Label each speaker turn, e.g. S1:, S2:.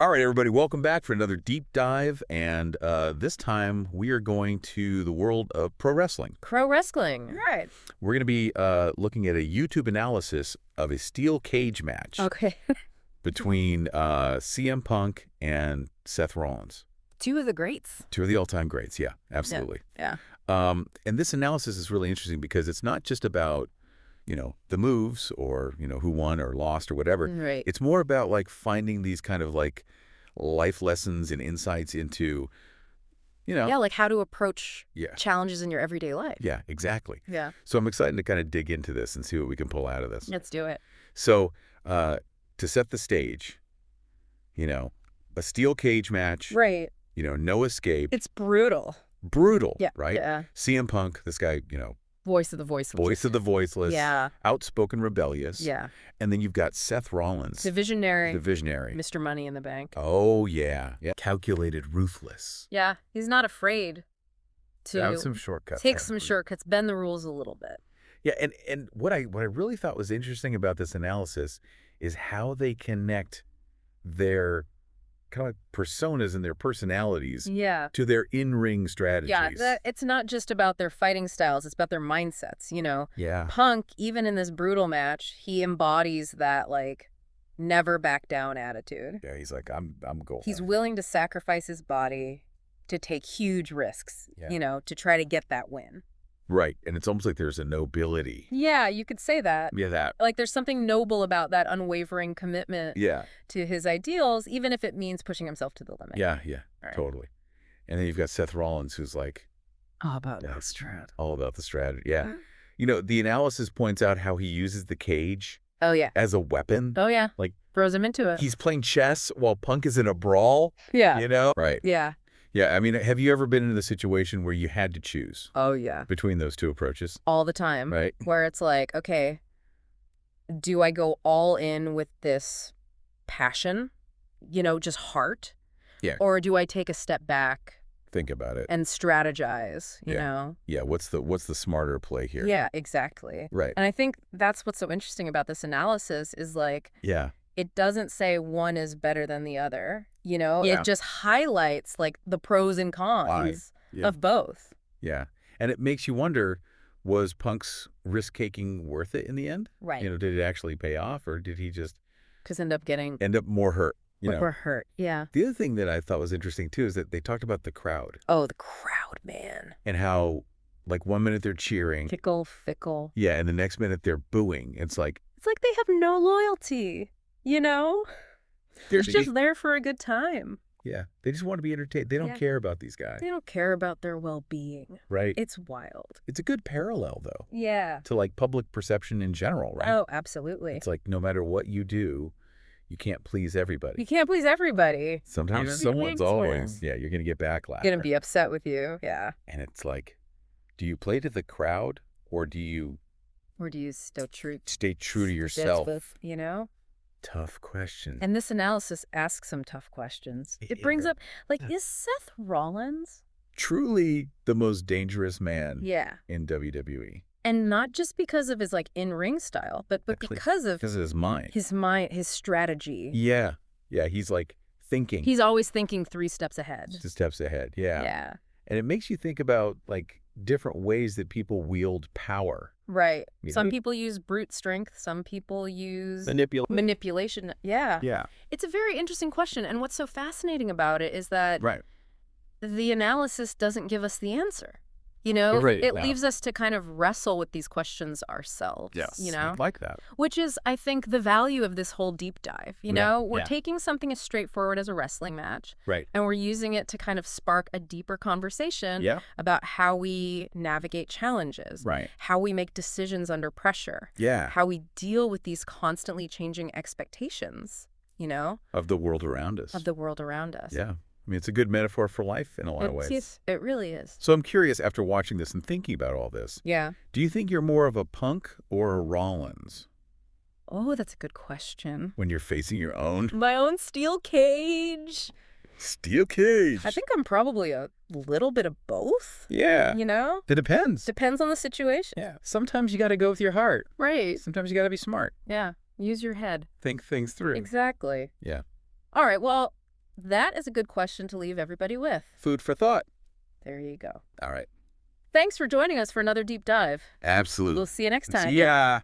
S1: All right, everybody, welcome back for another deep dive. And this time we are going to the world of pro wrestling.
S2: Pro wrestling. Right.
S1: We're going to be looking at a YouTube analysis of a steel cage match
S2: Okay.
S1: between CM Punk and Seth Rollins.
S2: Two of the greats.
S1: Two of the all-time greats. Yeah, absolutely.
S2: Yeah.
S1: And this analysis is really interesting because it's not just about, the moves or, who won or lost or whatever.
S2: Right.
S1: It's more about like finding these kind of like life lessons and insights into,
S2: Yeah, like how to approach
S1: Yeah.
S2: challenges in your everyday life.
S1: Yeah, exactly.
S2: Yeah.
S1: So I'm excited to kind of dig into this and see what we can pull out of this.
S2: Let's do it.
S1: So to set the stage, a steel cage match,
S2: Right.
S1: no escape,
S2: It's brutal.
S1: brutal,
S2: Yeah.
S1: right?
S2: Yeah.
S1: CM Punk, this guy,
S2: Voice of the voiceless.
S1: voice of the voiceless,
S2: Yeah.
S1: outspoken, rebellious.
S2: Yeah.
S1: And then you've got Seth Rollins,
S2: The visionary.
S1: the visionary.
S2: Mr. Money in the Bank.
S1: Oh, yeah. Calculated, ruthless.
S2: Yeah. He's not afraid to
S1: Some shortcuts.
S2: take some shortcuts, bend the rules a little bit.
S1: Yeah, and what I really thought was interesting about this analysis is how they connect their kind of like personas and their personalities
S2: Yeah.
S1: to their in-ring strategies.
S2: Yeah. It's not just about their fighting styles. It's about their mindsets,
S1: Yeah.
S2: Punk, even in this brutal match, he embodies that, like, never back down attitude.
S1: Yeah, he's like, I'm going.
S2: He's willing to sacrifice his body to take huge risks,
S1: Yeah.
S2: To try to get that win.
S1: Right, and it's almost like there's a nobility.
S2: Yeah, you could say that.
S1: Yeah, that.
S2: Like, there's something noble about that unwavering commitment
S1: Yeah,
S2: to his ideals, even if it means pushing himself to the limit.
S1: yeah,
S2: Right.
S1: totally. And then you've got Seth Rollins, who's like,
S2: All about
S1: Yeah.
S2: that strat.
S1: all about the strategy. Yeah. The analysis points out how he uses the cage
S2: Oh, yeah.
S1: as a weapon.
S2: Oh, yeah.
S1: Like,
S2: throws him into it.
S1: he's playing chess while Punk is in a brawl,
S2: Yeah.
S1: Right.
S2: Yeah.
S1: Yeah, I mean, have you ever been in the situation where you had to choose
S2: Oh, yeah.
S1: between those two approaches?
S2: All the time.
S1: Right.
S2: Where it's like, okay, do I go all in with this passion, just heart?
S1: Yeah.
S2: Or do I take a step back
S1: Think about it.
S2: and strategize, you
S1: Yeah.
S2: know?
S1: Yeah, what's the smarter play here?
S2: Yeah, exactly.
S1: Right.
S2: And I think that's what's so interesting about this analysis is, like,
S1: Yeah.
S2: it doesn't say one is better than the other,
S1: Yeah.
S2: It just highlights, like, the pros and cons
S1: Yeah.
S2: of both.
S1: Yeah. And it makes you wonder, was Punk's risk-taking worth it in the end?
S2: Right.
S1: Did it actually pay off, or did he just
S2: Because end up getting
S1: end up more hurt?
S2: or hurt. Yeah.
S1: The other thing that I thought was interesting, too, is that they talked about the crowd
S2: Oh, the crowd, man.
S1: and how, like, 1 minute they're cheering.
S2: Fickle, fickle.
S1: Yeah, and the next minute they're booing. It's like,
S2: It's like they have no loyalty, They're
S1: They-
S2: just there for a good time.
S1: yeah, they just want to be entertained. They don't
S2: Yeah.
S1: care about these guys,
S2: They don't care about their well-being.
S1: right?
S2: It's wild.
S1: It's a good parallel, though,
S2: Yeah.
S1: to, like, public perception in general, right?
S2: Oh, absolutely.
S1: It's like no matter what you do, you can't please everybody.
S2: You can't please everybody.
S1: Sometimes
S2: Even
S1: someone's
S2: the
S1: always,
S2: assholes.
S1: yeah, you're going to get backlash.
S2: Gonna be upset with you. Yeah.
S1: And it's like, do you play to the crowd or do you
S2: Or do you still true
S1: stay true to yourself?
S2: with,
S1: Tough question.
S2: And this analysis asks some tough questions. It brings up, like, is Seth Rollins?
S1: Truly the most dangerous man
S2: Yeah.
S1: in WWE.
S2: And not just because of his, like, in-ring style, but
S1: Actually,
S2: because of
S1: Because of his mind.
S2: his strategy.
S1: Yeah. Yeah, he's like thinking.
S2: He's always thinking 3 steps ahead.
S1: 2 steps ahead. Yeah.
S2: Yeah.
S1: And it makes you think about like different ways that people wield power.
S2: Right.
S1: You
S2: Some
S1: know?
S2: people use brute strength. Some people use
S1: Manipulation.
S2: manipulation. Yeah.
S1: Yeah.
S2: It's a very interesting question. And what's so fascinating about it is that
S1: Right.
S2: the analysis doesn't give us the answer.
S1: Right,
S2: It
S1: no.
S2: leaves us to kind of wrestle with these questions ourselves.
S1: I like that.
S2: Which is, I think, the value of this whole deep dive.
S1: Yeah,
S2: We're
S1: yeah.
S2: taking something as straightforward as a wrestling match,
S1: Right.
S2: and we're using it to kind of spark a deeper conversation
S1: Yeah.
S2: about how we navigate challenges,
S1: Right.
S2: how we make decisions under pressure,
S1: Yeah.
S2: how we deal with these constantly changing expectations,
S1: Of the world around us.
S2: of the world around us.
S1: Yeah. I mean, it's a good metaphor for life in a lot of ways.
S2: It really is.
S1: So I'm curious, after watching this and thinking about all this,
S2: Yeah.
S1: do you think you're more of a Punk or a Rollins
S2: Oh, that's a good question.
S1: when you're facing your own
S2: My own steel cage.
S1: steel cage?
S2: I think I'm probably a little bit of both,
S1: Yeah. It depends.
S2: Depends on the situation.
S1: Yeah. Sometimes you got to go with your heart.
S2: Right.
S1: Sometimes you got to be smart.
S2: Yeah. Use your head.
S1: Think things through.
S2: Exactly.
S1: Yeah.
S2: All right. Well, That is a good question to leave everybody with.
S1: Food for thought.
S2: There you go.
S1: All right.
S2: Thanks for joining us for another deep dive.
S1: Absolutely.
S2: We'll see you next time.
S1: See ya.